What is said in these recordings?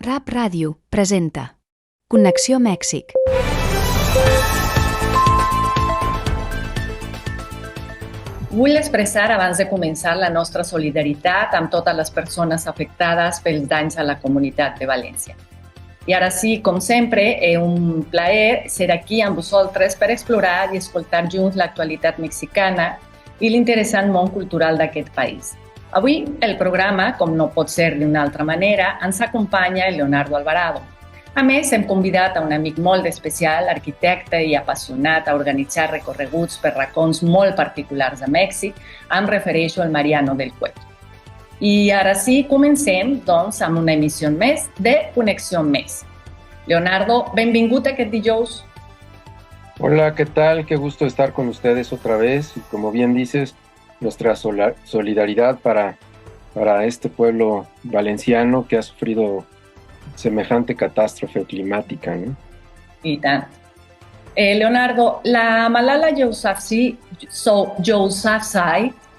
Rap Ràdio presenta Connexió Mèxic. Vull expressar abans de començar la nostra solidaritat amb totes les persones afectades pels danys a la comunitat de València. I ara sí, com sempre, és un plaer ser aquí amb vosaltres per explorar i escoltar junts l'actualitat mexicana i l'interessant món cultural d'aquest país. Avui, el programa, com no pot ser d'una altra manera, ens acompanya el Leonardo Alvarado. A més, hem convidat a un amic molt especial, arquitecte i apassionat a organitzar recorreguts per racons molt particulars de Mèxic. Em refereixo al Mariano del Cueto. I ara sí, comencem, doncs, amb una emissió més de Connexió Mèxic. Leonardo, benvingut aquest dijous. Hola, ¿qué tal? Qué gusto estar con ustedes otra vez. Y como bien dices, nuestra solidaridad para este pueblo valenciano que ha sufrido semejante catástrofe climática, ¿no? I tant. Leonardo, la Malala Yousafzai,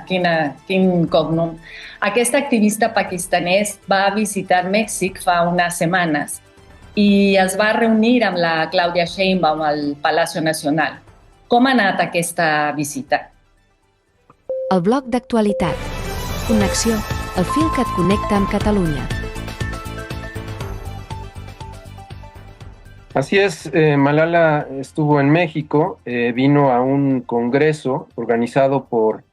quin cognom, aquesta activista pakistanès va visitar Mèxic fa unes setmanes i es va reunir amb la Clàudia Sheinbaum al Palacio Nacional. Com ha anat aquesta visita? El bloc d'actualitat. Connexió, el fil que et connecta amb Catalunya. Así es, Malala estuvo en México, vino a un congreso organizado por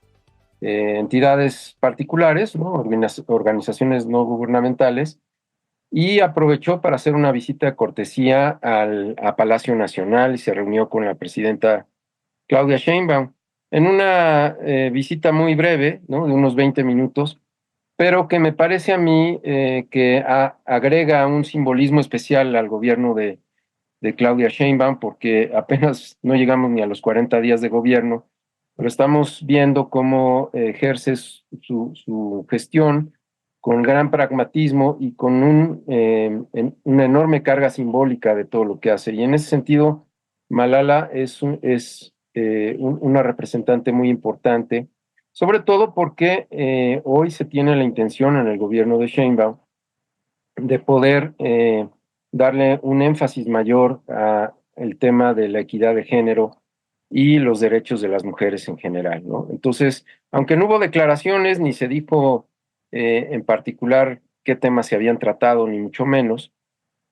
entidades particulares, ¿no? Organizaciones no gubernamentales, y aprovechó para hacer una visita de cortesía a Palacio Nacional y se reunió con la presidenta Claudia Sheinbaum. En una visita muy breve, ¿no? De unos 20 minutos, pero que me parece a mí que agrega un simbolismo especial al gobierno de Claudia Sheinbaum, porque apenas no llegamos ni a los 40 días de gobierno, pero estamos viendo cómo ejerce su gestión con gran pragmatismo y con una enorme carga simbólica de todo lo que hace. Y en ese sentido, Malala es una representante muy importante, sobre todo porque hoy se tiene la intención en el gobierno de Sheinbaum de poder darle un énfasis mayor al tema de la equidad de género y los derechos de las mujeres en general, ¿no? Entonces, aunque no hubo declaraciones ni se dijo en particular qué temas se habían tratado, ni mucho menos,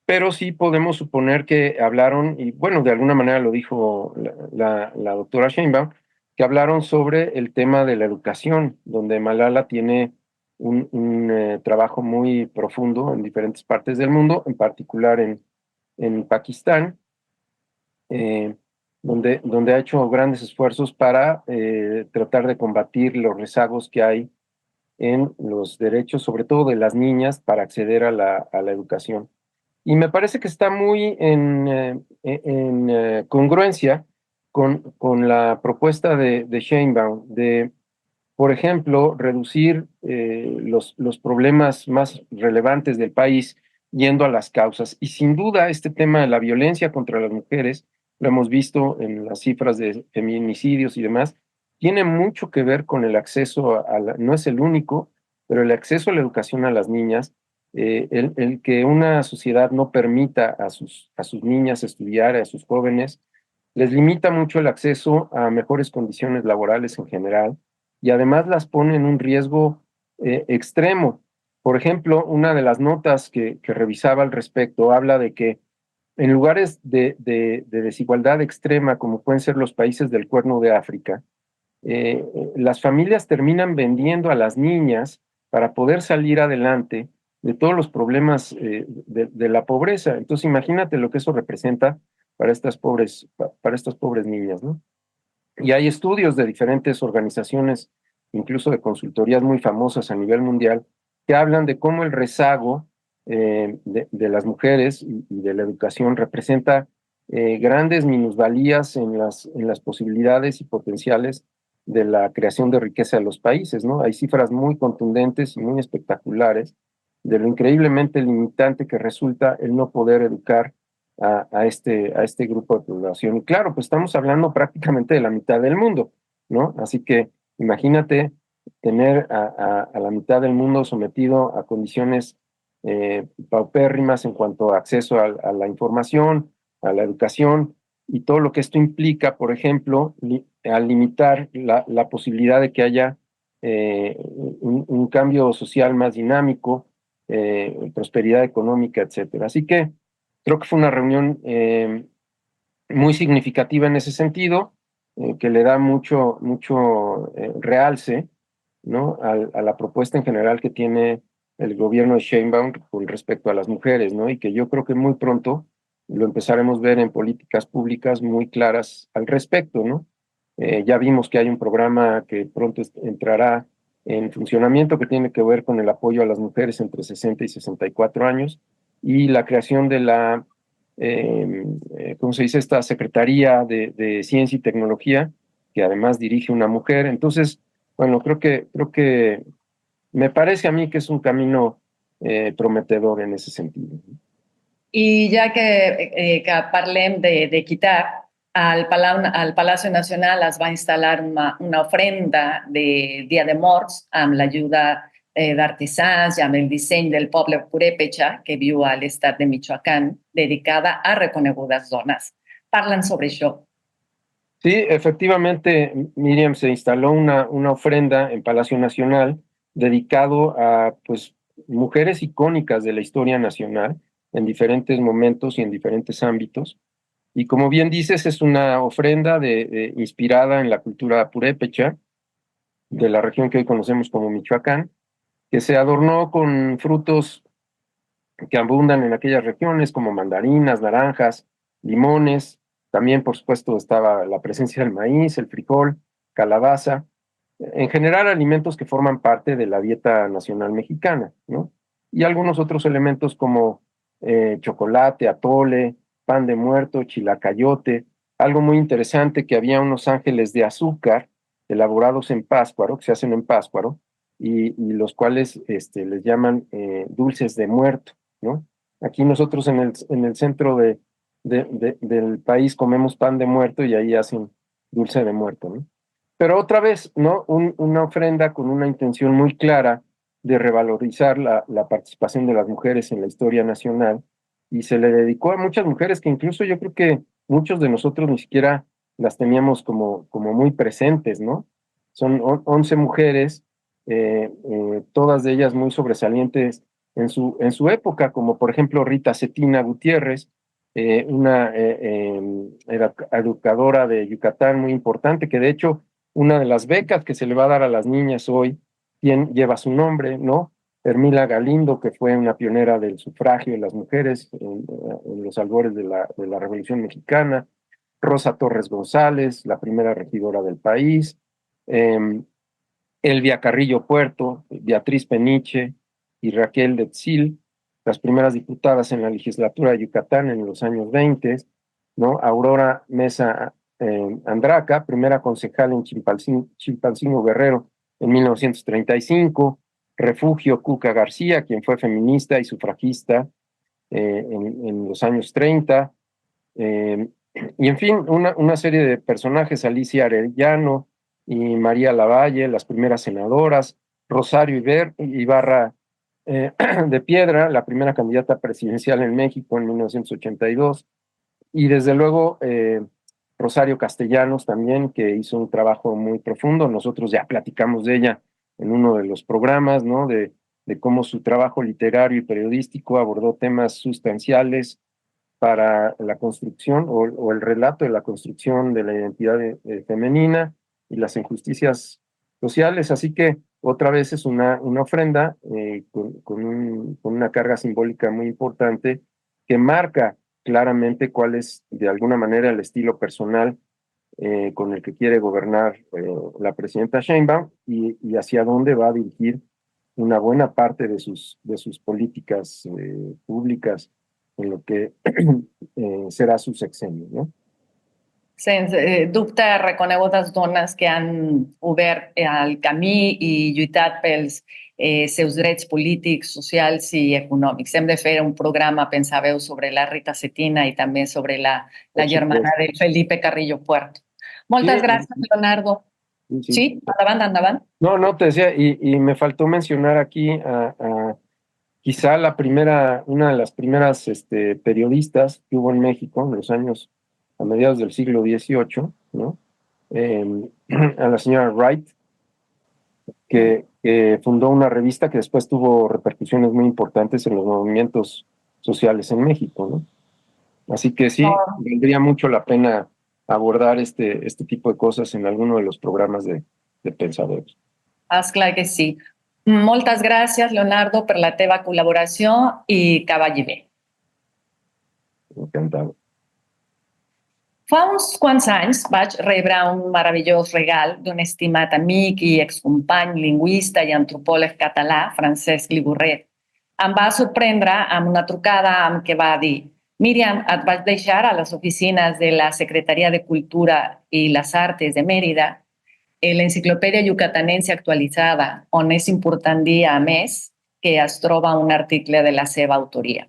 pero sí podemos suponer que hablaron, y bueno, de alguna manera lo dijo la doctora Sheinbaum, que hablaron sobre el tema de la educación, donde Malala tiene un trabajo muy profundo en diferentes partes del mundo, en particular en Pakistán, donde ha hecho grandes esfuerzos para tratar de combatir los rezagos que hay en los derechos, sobre todo de las niñas, para acceder a la educación. Y me parece que está muy en congruencia con la propuesta de Sheinbaum de, por ejemplo, reducir los problemas más relevantes del país yendo a las causas. Y sin duda este tema de la violencia contra las mujeres, lo hemos visto en las cifras de feminicidios y demás, tiene mucho que ver con el acceso no es el único, pero el acceso a la educación a las niñas, el que una sociedad no permita a sus niñas estudiar, a sus jóvenes, les limita mucho el acceso a mejores condiciones laborales en general y además las pone en un riesgo extremo. Por ejemplo, una de las notas que revisaba al respecto habla de que en lugares de desigualdad extrema, como pueden ser los países del Cuerno de África, las familias terminan vendiendo a las niñas para poder salir adelante de todos los problemas de la pobreza. Entonces imagínate lo que eso representa para estas pobres niñas, ¿no? Y hay estudios de diferentes organizaciones, incluso de consultorías muy famosas a nivel mundial, que hablan de cómo el rezago de las mujeres y de la educación representa grandes minusvalías en las posibilidades y potenciales de la creación de riqueza de los países, ¿no? Hay cifras muy contundentes y muy espectaculares de lo increíblemente limitante que resulta el no poder educar a este grupo de población. Y claro, pues estamos hablando prácticamente de la mitad del mundo, ¿no? Así que imagínate tener a la mitad del mundo sometido a condiciones paupérrimas en cuanto a acceso a la información, a la educación, y todo lo que esto implica, por ejemplo, al limitar la posibilidad de que haya un cambio social más dinámico, prosperidad económica, etcétera. Así que creo que fue una reunión muy significativa en ese sentido, que le da mucho realce, ¿no? A la propuesta en general que tiene el gobierno de Sheinbaum con respecto a las mujeres, ¿no? Y que yo creo que muy pronto lo empezaremos a ver en políticas públicas muy claras al respecto, ¿no? Ya vimos que hay un programa que pronto entrará en funcionamiento que tiene que ver con el apoyo a las mujeres entre 60 y 64 años y la creación de la, ¿cómo se dice? Esta Secretaría de Ciencia y Tecnología, que además dirige una mujer. Entonces, bueno, creo que me parece a mí que es un camino prometedor en ese sentido. I ja que parlem d'equitat, al Palacio Nacional es va instal·lar una ofrenda de Dia de Morts amb l'ajuda d'artisans i amb el disseny del poble Purépecha, que viu a l'estat de Michoacán, dedicada a reconegudes dones. Parlen sobre això. Sí, efectivamente, Miriam, se instaló una ofrenda en Palacio Nacional dedicado a pues, mujeres icónicas de la historia nacional en diferentes momentos y en diferentes ámbitos. Y como bien dices, es una ofrenda inspirada en la cultura purépecha de la región que hoy conocemos como Michoacán, que se adornó con frutos que abundan en aquellas regiones como mandarinas, naranjas, limones. También, por supuesto, estaba la presencia del maíz, el frijol, calabaza, en general alimentos que forman parte de la dieta nacional mexicana, ¿no? Y algunos otros elementos como chocolate, atole, pan de muerto, chilacayote. Algo muy interesante, que había unos ángeles de azúcar elaborados en Pátzcuaro, que se hacen en Pátzcuaro, y los cuales les llaman dulces de muerto, ¿no? Aquí nosotros en el centro del país comemos pan de muerto y ahí hacen dulce de muerto, ¿no? Pero otra vez, ¿no? Una ofrenda con una intención muy clara de revalorizar la participación de las mujeres en la historia nacional, y se le dedicó a muchas mujeres que incluso yo creo que muchos de nosotros ni siquiera las teníamos como muy presentes, ¿no? Son 11 mujeres, todas de ellas muy sobresalientes en su época, como por ejemplo Rita Cetina Gutiérrez, una educadora de Yucatán muy importante, que de hecho una de las becas que se le va a dar a las niñas hoy lleva su nombre, ¿no? Hermila Galindo, que fue una pionera del sufragio de las mujeres en los albores de la Revolución Mexicana. Rosa Torres González, la primera regidora del país. Elvia Carrillo Puerto, Beatriz Peniche y Raquel Detzil, las primeras diputadas en la legislatura de Yucatán en los años 20, ¿no? Aurora Mesa Andraca, primera concejal en Chilpancingo Guerrero en 1935, Refugio Cuca García, quien fue feminista y sufragista en los años 30, y en fin, una serie de personajes, Alicia Arellano y María Lavalle, las primeras senadoras, Rosario Ibarra de Piedra, la primera candidata presidencial en México en 1982, y desde luego Rosario Castellanos también, que hizo un trabajo muy profundo. Nosotros ya platicamos de ella en uno de los programas, ¿no? De cómo su trabajo literario y periodístico abordó temas sustanciales para la construcción o el relato de la construcción de la identidad femenina y las injusticias sociales. Así que otra vez es una ofrenda con una carga simbólica muy importante, que marca claramente cuál es de alguna manera el estilo personal con el que quiere gobernar la presidenta Sheinbaum, y hacia dónde va a dirigir una buena parte de sus políticas públicas en lo que será su sexenio, ¿no? Sens dubte, reconegudes dones que han obert el camí i lluitat pels seus drets polítics, socials i econòmics. Hem de fer un programa, pensàveu, sobre la Rita Cetina i també sobre la germana de Felipe Carrillo Puerto. Moltes gràcies, Leonardo. Sí, endavant, endavant. No, te decía, y me faltó mencionar aquí a quizá una de las primeras periodistas que hubo en México en los años, a mediados del siglo XVIII, ¿no? A la señora Wright, que fundó una revista que después tuvo repercusiones muy importantes en los movimientos sociales en México, ¿no? Así que sí, valdría mucho la pena abordar este tipo de cosas en alguno de los programas de pensadores. Clar que sí. Moltes gràcies, Leonardo, per la teva col·laboració i que vagi bé. Encantado. Fa uns quants anys vaig rebre un meravellós regal d'un estimat amic i excompany lingüista i antropòleg català, Francesc Liborret. Em va sorprendre amb una trucada amb què va dir: Míriam, et vaig deixar a les oficines de la Secretaria de Cultura i les Artes de Mérida l'enciclopèdia yucatanense actualitzada, on és important dir, a més, que es troba un article de la seva autoria.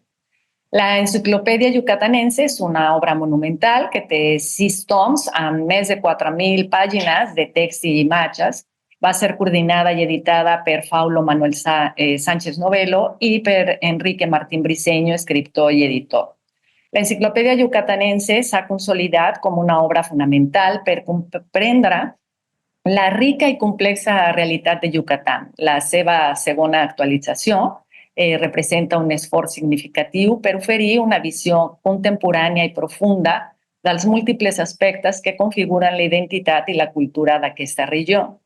La enciclopèdia yucatanense és una obra monumental que té 6 toms amb més de 4.000 pàgines de text i imatges. Va ser coordinada i editada per Paulo Manuel Sánchez Novelo i per Enrique Martín Briceño, escriptor i editor. L'enciclopèdia yucatanense s'ha consolidat com una obra fonamental per comprendre la rica i complexa realitat de Yucatán. La seva segona actualització representa un esforç significatiu per oferir una visió contemporània i profunda dels múltiples aspectes que configuren la identitat i la cultura d'aquesta regió.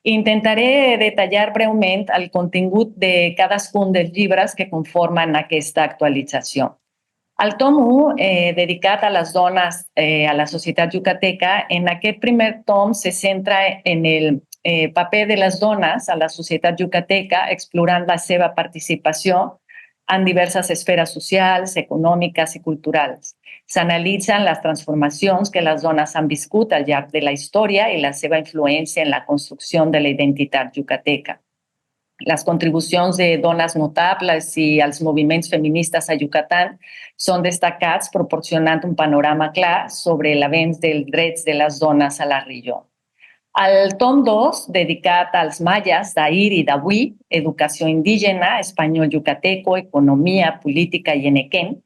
Intentaré detallar breument el contingut de cadascun dels llibres que conformen aquesta actualització. El tom 1, dedicat a les dones a la societat yucateca, en aquest primer tom se centra en el paper de les dones a la societat yucateca, explorant la seva participació en diverses esferes socials, econòmiques i culturals. S'analitzen les transformacions que les dones han viscut al llarg de la història i la seva influència en la construcció de la identitat yucateca. Les contribucions de dones notables i els moviments feministes a Yucatán són destacats, proporcionant un panorama clar sobre l'avenç dels drets de les dones a la regió. El tom 2, dedicat als maies d'ahir i d'avui, educació indígena, espanyol yucateco, economia, política i enequén.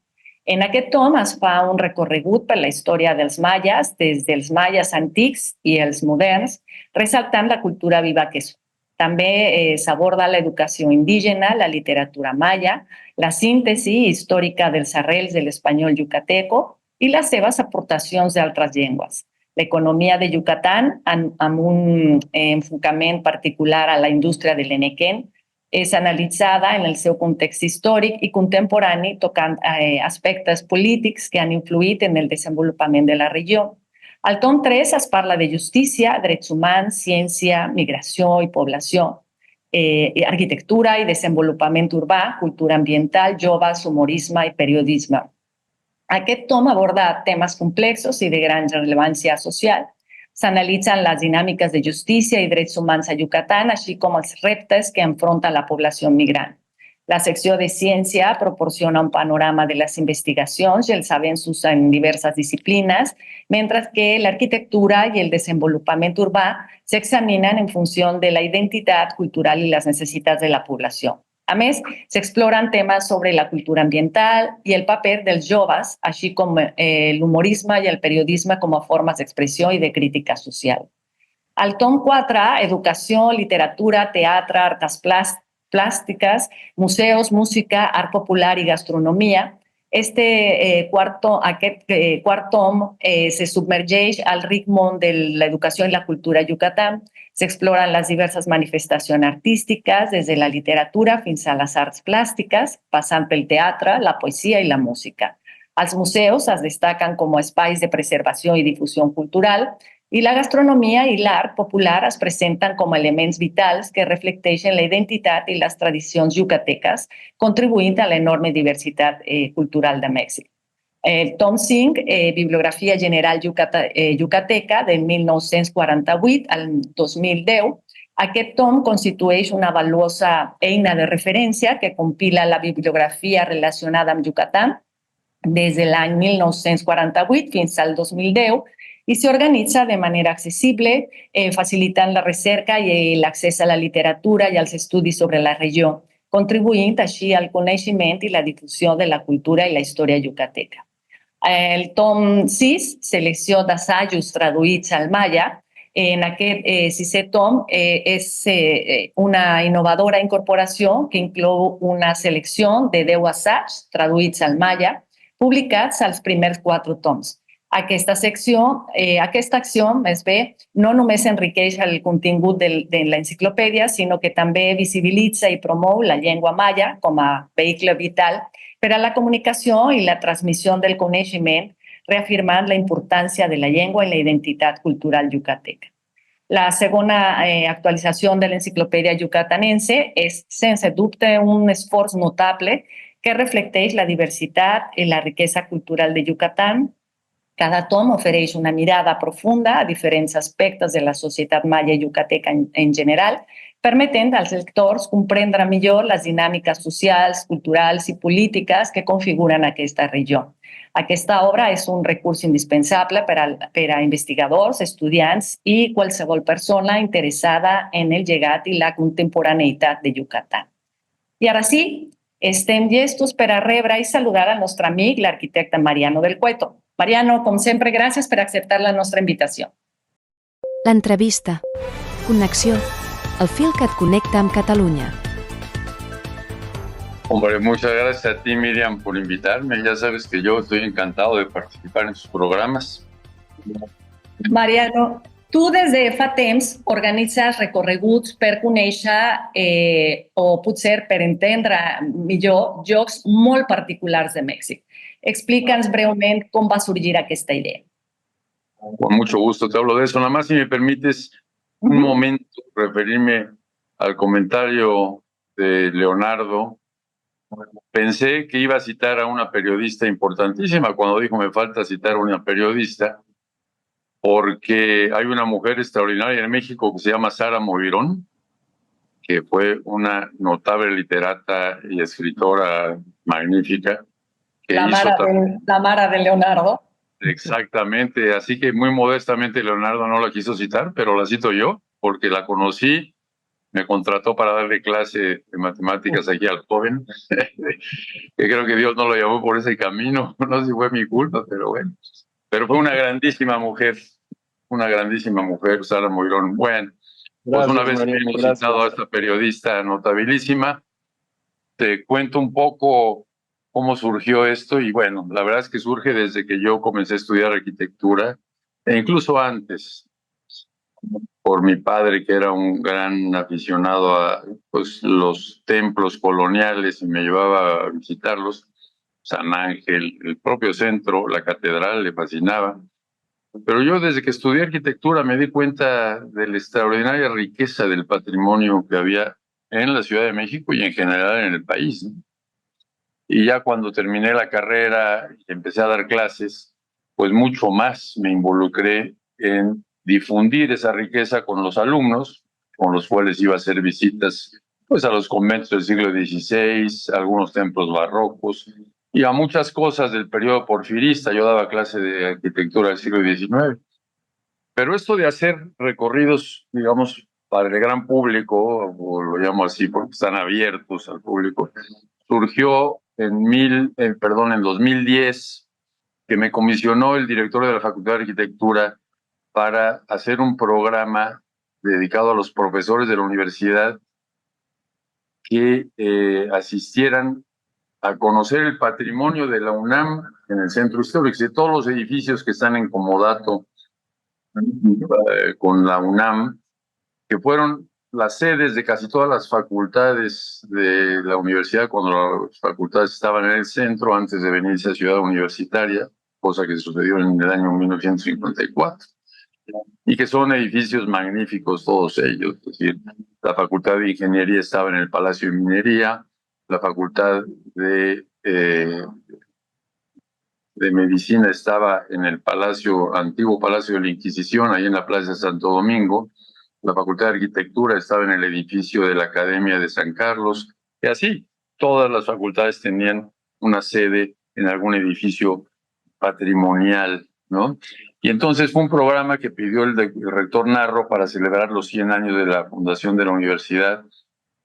En aquest tom es fa un recorregut per la història dels maies, des dels maies antics i els moderns, ressaltant la cultura viva que són. També s'aborda l'educació indígena, la literatura maia, la síntesi històrica dels arrels de l'espanyol yucateco i les seves aportacions d'altres llengües. L'economia de Yucatán, amb un enfocament particular a la indústria de l'enequén, és analitzada en el seu context històric i contemporani, tocant aspectes polítics que han influït en el desenvolupament de la regió. Al tom 3 es parla de justícia, drets humans, ciència, migració i població, arquitectura i desenvolupament urbà, cultura ambiental, joves, humorisme i periodisme. Aquest tom aborda temes complexos i de gran rellevància social. S'analitzen les dinàmiques de justícia i drets humans a Yucatán, així com els reptes que enfronta la població migrant. La secció de ciència proporciona un panorama de les investigacions i els avenços en diverses disciplines, mentre que l'arquitectura i el desenvolupament urbà s'examinen en funció de la identitat cultural i les necessitats de la població. A més, s'exploren temes sobre la cultura ambiental i el paper dels joves, així com l'humorisme i el periodisme com a formes d'expressió i de crítica social. Al tom 4, educació, literatura, teatre, arts plàstiques, museus, música, art popular i gastronomia. Aquest quart tom se submergeix al ric món de l'educació i la cultura a Yucatán. S'exploren les diverses manifestacions artístiques, des de la literatura fins a les arts plàstiques, passant pel teatre, la poesia i la música. Els museus es destaquen com a espais de preservació i difusió cultural, i la gastronomia i l'art popular es presenten com a elements vitals que reflecteixen la identitat i les tradicions yucateques, contribuint a l'enorme diversitat cultural de Mèxic. El tom 5, Bibliografia General Yucateca, del 1948 al 2010. Aquest tom constitueix una valuosa eina de referència que compila la bibliografia relacionada amb Yucatán des de l'any 1948 fins al 2010 i s'organitza de manera accessible, facilitant la recerca i l'accés a la literatura i als estudis sobre la regió. contribuint així al coneixement i la difusió de la cultura i la història yucateca. El tom 6, selecció d'assajos traduïts al maia. En aquest sisè tom és una innovadora incorporació que inclou una selecció de 10 assaigs traduïts al maia, publicats als primers 4 toms. Aquesta acció, més bé, no només enriqueix el contingut de l'enciclopèdia, sinó que també visibilitza i promou la llengua maia com a vehicle vital per a la comunicació i la transmissió del coneixement, reafirmant la importància de la llengua i la identitat cultural yucateca. La segona actualització de l'enciclopèdia yucatanense és, sense dubte, un esforç notable que reflecteix la diversitat i la riquesa cultural de Yucatán. Cada tom ofereix una mirada profunda a diferents aspectes de la societat maia yucateca en general, permetent als lectors comprendre millor les dinàmiques socials, culturals i polítiques que configuren aquesta regió. Aquesta obra és un recurs indispensable per a investigadors, estudiants i qualsevol persona interessada en el llegat i la contemporaneïtat de Yucatán. I ara sí, estem llestos per a rebre i saludar al nostre amic, l'arquitecte Mariano del Cueto. Mariano, com sempre, gràcies per acceptar la nostra invitació. L'entrevista. Connexió. El fil que et connecta amb Catalunya. Hombre, muchas gracias a ti, Miriam, por invitarme. Ya sabes que yo estoy encantado de participar en sus programas. Mariano, tu des de fa temps organitzes recorreguts per conèixer o potser per entendre millor llocs molt particulars de Mèxic. Explica'ns breument com va sorgir aquesta idea. Con mucho gusto te hablo de eso. Nada más si me permites un momento referirme al comentario de Leonardo. Pensé que iba a citar a una periodista importantísima cuando dijo me falta citar a una periodista, porque hay una mujer extraordinaria en México que se llama Sara Movirón, que fue una notable literata y escritora magnífica. La Mara de Leonardo. Exactamente, así que muy modestamente Leonardo no la quiso citar, pero la cito yo, porque la conocí, me contrató para darle clase de matemáticas aquí al joven, que creo que Dios no lo llamó por ese camino, no sé si fue mi culpa, pero bueno. Pero fue una grandísima mujer, Sara Moirón. Bueno, pues una vez que hemos citado a esta periodista notabilísima, te cuento un poco cómo surgió esto, y bueno, la verdad es que surge desde que yo comencé a estudiar arquitectura, e incluso antes, por mi padre, que era un gran aficionado a los templos coloniales y me llevaba a visitarlos, San Ángel, el propio centro, la catedral, le fascinaba. Pero yo desde que estudié arquitectura me di cuenta de la extraordinaria riqueza del patrimonio que había en la Ciudad de México y en general en el país, ¿no? Y ya cuando terminé la carrera y empecé a dar clases, pues mucho más me involucré en difundir esa riqueza con los alumnos, con los cuales iba a hacer visitas pues a los conventos del siglo XVI, a algunos templos barrocos y a muchas cosas del periodo porfirista. Yo daba clase de arquitectura del siglo XIX. Pero esto de hacer recorridos, digamos, para el gran público, o lo llamo así porque están abiertos al público, surgió en 2010, que me comisionó el director de la Facultad de Arquitectura para hacer un programa dedicado a los profesores de la universidad que asistieran a conocer el patrimonio de la UNAM en el centro histórico, de todos los edificios que están en comodato con la UNAM, que fueron las sedes de casi todas las facultades de la universidad cuando las facultades estaban en el centro antes de venirse a Ciudad Universitaria, cosa que sucedió en el año 1954, y que son edificios magníficos todos ellos. Es decir, la Facultad de Ingeniería estaba en el Palacio de Minería, la Facultad de Medicina estaba en el antiguo Palacio de la Inquisición, ahí en la Plaza de Santo Domingo. La Facultad de Arquitectura estaba en el edificio de la Academia de San Carlos, y así todas las facultades tenían una sede en algún edificio patrimonial, ¿no? Y entonces fue un programa que pidió el rector Narro para celebrar los 100 años de la fundación de la universidad,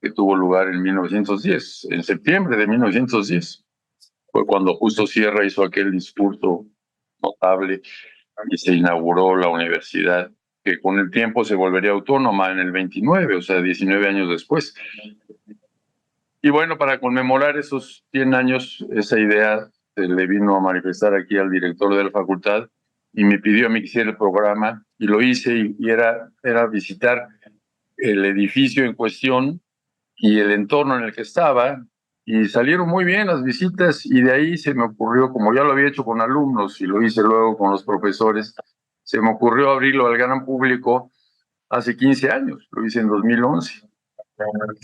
que tuvo lugar en 1910, en septiembre de 1910. Fue cuando justo Sierra hizo aquel discurso notable y se inauguró la universidad, que con el tiempo se volvería autónoma en el 29, o sea, 19 años después. Y bueno, para conmemorar esos 100 años, esa idea se le vino a manifestar aquí al director de la facultad y me pidió a mí que hiciera el programa y lo hice y era visitar el edificio en cuestión y el entorno en el que estaba, y salieron muy bien las visitas, y de ahí se me ocurrió, como ya lo había hecho con alumnos y lo hice luego con los profesores, se me ocurrió abrirlo al gran público hace 15 años, lo hice en 2011.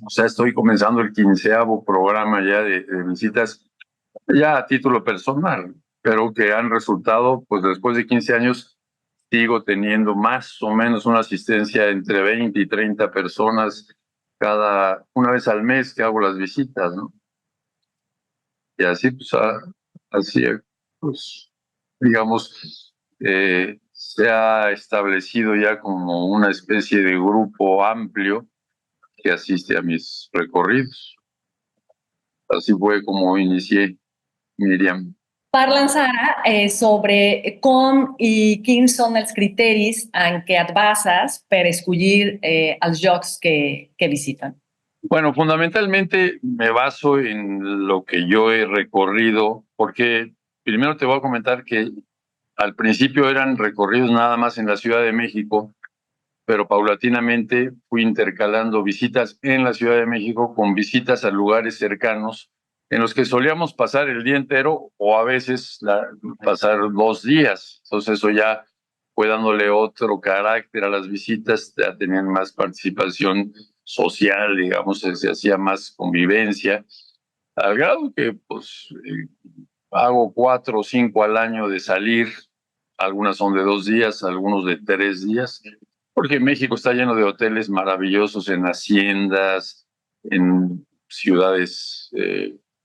O sea, estoy comenzando el 15º programa ya de visitas, ya a título personal, pero que han resultado, pues después de 15 años, sigo teniendo más o menos una asistencia entre 20 y 30 personas una vez al mes que hago las visitas, ¿no? Y así, pues, así, pues, digamos, se ha establecido ya como una especie de grupo amplio que asiste a mis recorridos. Así fue como inicié, Miriam. Parlen ara sobre com i quins són els criteris en què et bases per escollir els llocs que visiten. Bueno, fundamentalmente me baso en lo que yo he recorrido, porque primero te voy a comentar que al principio eran recorridos nada más en la Ciudad de México, pero paulatinamente fui intercalando visitas en la Ciudad de México con visitas a lugares cercanos en los que solíamos pasar el día entero o a veces pasar 2 días. Entonces eso ya fue dándole otro carácter a las visitas, ya tenían más participación social, digamos, se hacía más convivencia, al grado que pues hago 4 o 5 al año de salir, algunas son de 2 días, algunos de 3 días, porque México está lleno de hoteles maravillosos en haciendas, en ciudades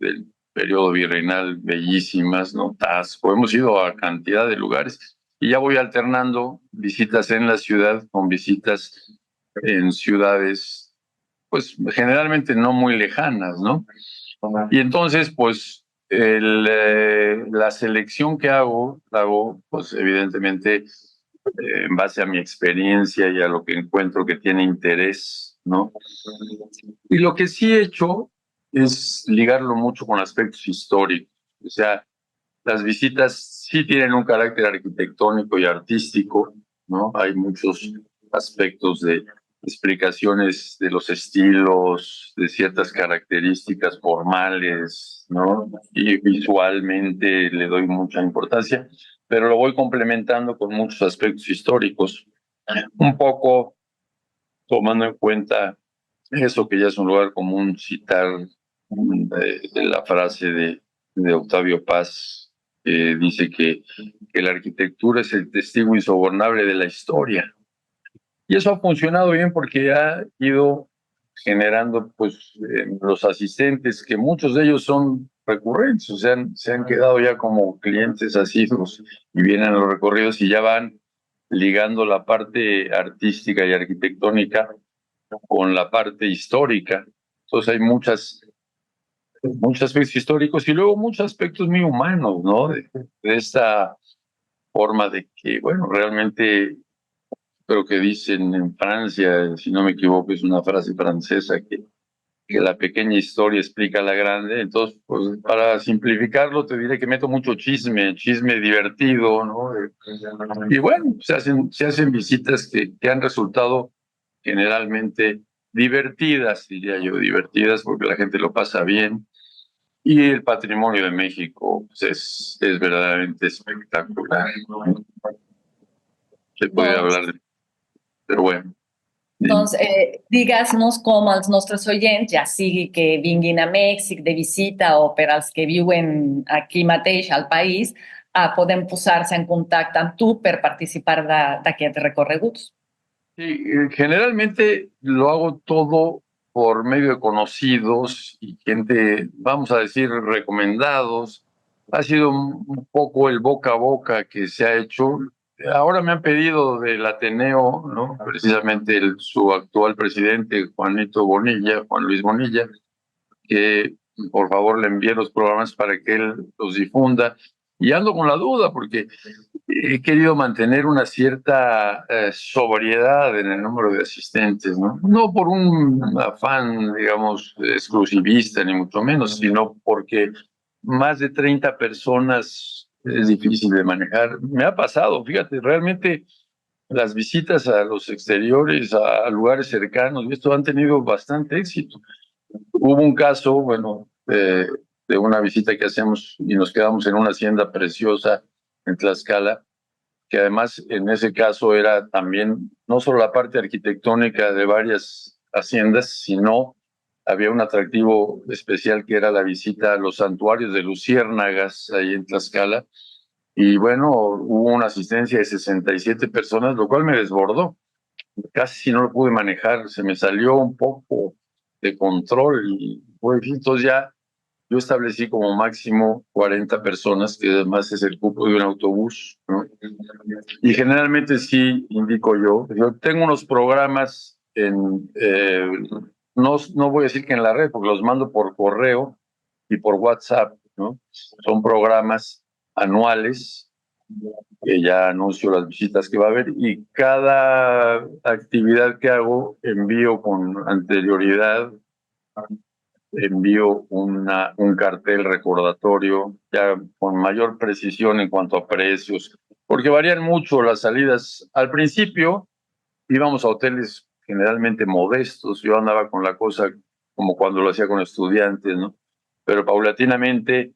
del periodo virreinal bellísimas, ¿no? Tasco, hemos ido a cantidad de lugares y ya voy alternando visitas en la ciudad con visitas en ciudades, pues generalmente no muy lejanas, ¿no? Y entonces, pues, la selección que hago, pues evidentemente en base a mi experiencia y a lo que encuentro que tiene interés, ¿no? Y lo que sí he hecho es ligarlo mucho con aspectos históricos. O sea, las visitas sí tienen un carácter arquitectónico y artístico, ¿no? Hay muchos aspectos de explicaciones de los estilos, de ciertas características formales, ¿no? Y visualmente le doy mucha importancia, pero lo voy complementando con muchos aspectos históricos, un poco tomando en cuenta eso que ya es un lugar común citar de la frase de Octavio Paz, que dice que la arquitectura es el testigo insobornable de la historia. Y eso ha funcionado bien porque ha ido generando pues los asistentes, que muchos de ellos son recurrentes, o sea, se han quedado ya como clientes asiduos y vienen a los recorridos y ya van ligando la parte artística y arquitectónica con la parte histórica. Entonces hay muchos aspectos históricos y luego muchos aspectos muy humanos, ¿no? De esta forma de que, bueno, realmente creo que dicen en Francia, si no me equivoco, es una frase francesa que la pequeña historia explica la grande. Entonces, pues para simplificarlo, te diré que meto mucho chisme divertido, ¿no? Y bueno, se hacen visitas que han resultado generalmente divertidas, diría yo, divertidas porque la gente lo pasa bien. Y el patrimonio de México pues, es verdaderamente espectacular. Se puede hablar de... Però bueno. Doncs digues-nos com els nostres oients, ja sigui que vinguin a Mèxic de visita o per als que viuen aquí mateix al país, poden posar-se en contacte amb tu per participar d'aquests recorreguts. Sí, generalmente lo hago todo por medio de conocidos y gente, vamos a decir, recomendados. Ha sido un poco el boca a boca que se ha hecho. ahora me han pedido del Ateneo, ¿no? Precisamente su actual presidente, Juan Luis Bonilla, que por favor le envíe los programas para que él los difunda. Y ando con la duda porque he querido mantener una cierta sobriedad en el número de asistentes, ¿no? No por un afán, digamos, exclusivista, ni mucho menos, sino porque más de 30 personas es difícil de manejar. Me ha pasado, fíjate, realmente las visitas a los exteriores, a lugares cercanos, y esto han tenido bastante éxito. Hubo un caso, bueno, de una visita que hacemos y nos quedamos en una hacienda preciosa en Tlaxcala, que además en ese caso era también no solo la parte arquitectónica de varias haciendas, sino había un atractivo especial que era la visita a los santuarios de luciérnagas ahí en Tlaxcala. Y bueno, hubo una asistencia de 67 personas, lo cual me desbordó. Casi no lo pude manejar, se me salió un poco de control y fue difícil. Entonces ya yo establecí como máximo 40 personas, que además es el cupo de un autobús, ¿no? Y generalmente sí indico yo tengo unos programas no voy a decir que en la red, porque los mando por correo y por WhatsApp, ¿no? Son programas anuales que ya anuncio las visitas que va a haber y cada actividad que hago envío con anterioridad, envío un cartel recordatorio ya con mayor precisión en cuanto a precios, porque varían mucho las salidas. Al principio íbamos a hoteles generalmente modestos, yo andaba con la cosa como cuando lo hacía con estudiantes, ¿no? Pero paulatinamente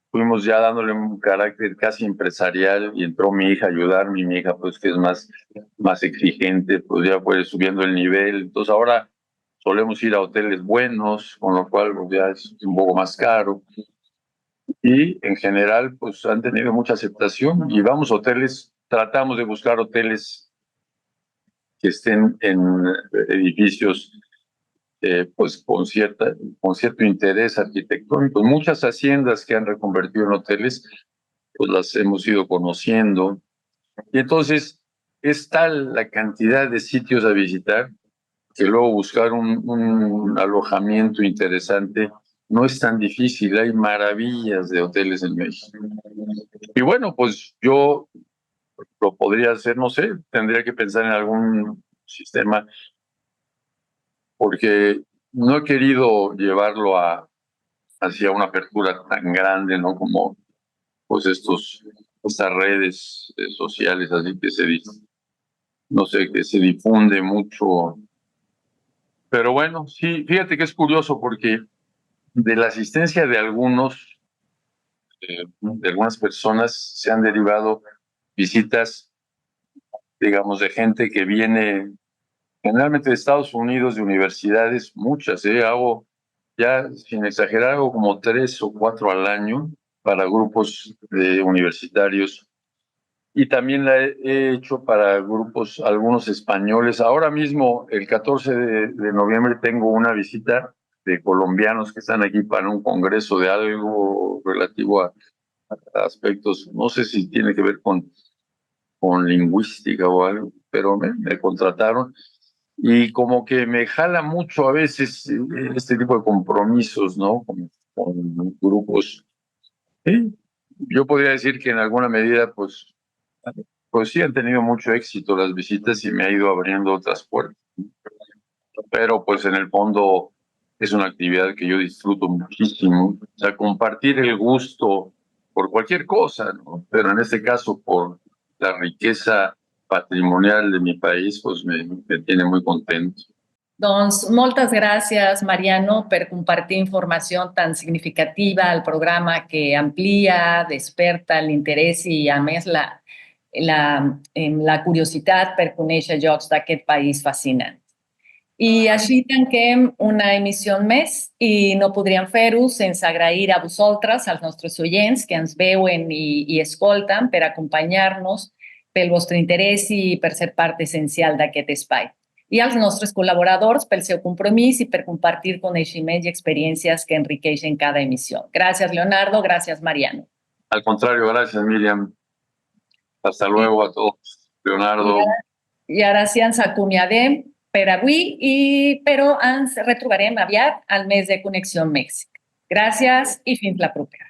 fuimos ya dándole un carácter casi empresarial y entró mi hija a ayudarme, y mi hija pues que es más exigente, pues ya fue subiendo el nivel. Entonces ahora solemos ir a hoteles buenos, con lo cual pues, ya es un poco más caro. Y en general pues han tenido mucha aceptación y vamos a hoteles, tratamos de buscar hoteles que estén en edificios pues con cierto interés arquitectónico. Muchas haciendas que han reconvertido en hoteles, pues las hemos ido conociendo. Y entonces es tal la cantidad de sitios a visitar que luego buscar un alojamiento interesante no es tan difícil. Hay maravillas de hoteles en México. Y bueno, pues yo lo podría hacer, no sé, tendría que pensar en algún sistema porque no he querido llevarlo hacia una apertura tan grande, ¿no? Como pues estas redes sociales, así que no sé, que se difunde mucho. Pero bueno, sí, fíjate que es curioso porque de la asistencia de de algunas personas se han derivado visitas, digamos, de gente que viene generalmente de Estados Unidos, de universidades, muchas, hago ya, sin exagerar, hago como 3 o 4 al año para grupos universitarios y también la he hecho para grupos, algunos españoles. Ahora mismo, el 14 de noviembre, tengo una visita de colombianos que están aquí para un congreso de algo relativo a aspectos, no sé si tiene que ver con lingüística o algo, pero me contrataron. Y como que me jala mucho a veces este tipo de compromisos, ¿no? Con grupos. Sí, yo podría decir que en alguna medida, pues sí han tenido mucho éxito las visitas y me ha ido abriendo otras puertas. Pero pues en el fondo es una actividad que yo disfruto muchísimo. O sea, compartir el gusto por cualquier cosa, ¿no? Pero en este caso por la riqueza patrimonial de mi país, pues me tiene muy contento. Doncs moltes gràcies, Mariano, per compartir informació tan significativa al programa que amplia, desperta l'interès i, a més, la curiositat per conèixer llocs d'aquest país fascinant. I així tanquem una emissió més i no podríem fer-ho sense agrair a vosaltres, als nostres oients que ens veuen i escolten, per acompanyar-nos, pel vostre interès i per ser part essencial d'aquest espai. I als nostres col·laboradors pel seu compromís i per compartir coneixements i experiències que enriqueixen cada emissió. Gràcies, Leonardo. Gràcies, Mariano. Al contrario, gracias, Miriam. Hasta luego a todos. Leonardo. I ara sí ens acomiadem per avui, però ens retrobarem aviat al mes de Connexió Mèxic. Gràcies i fins la propera.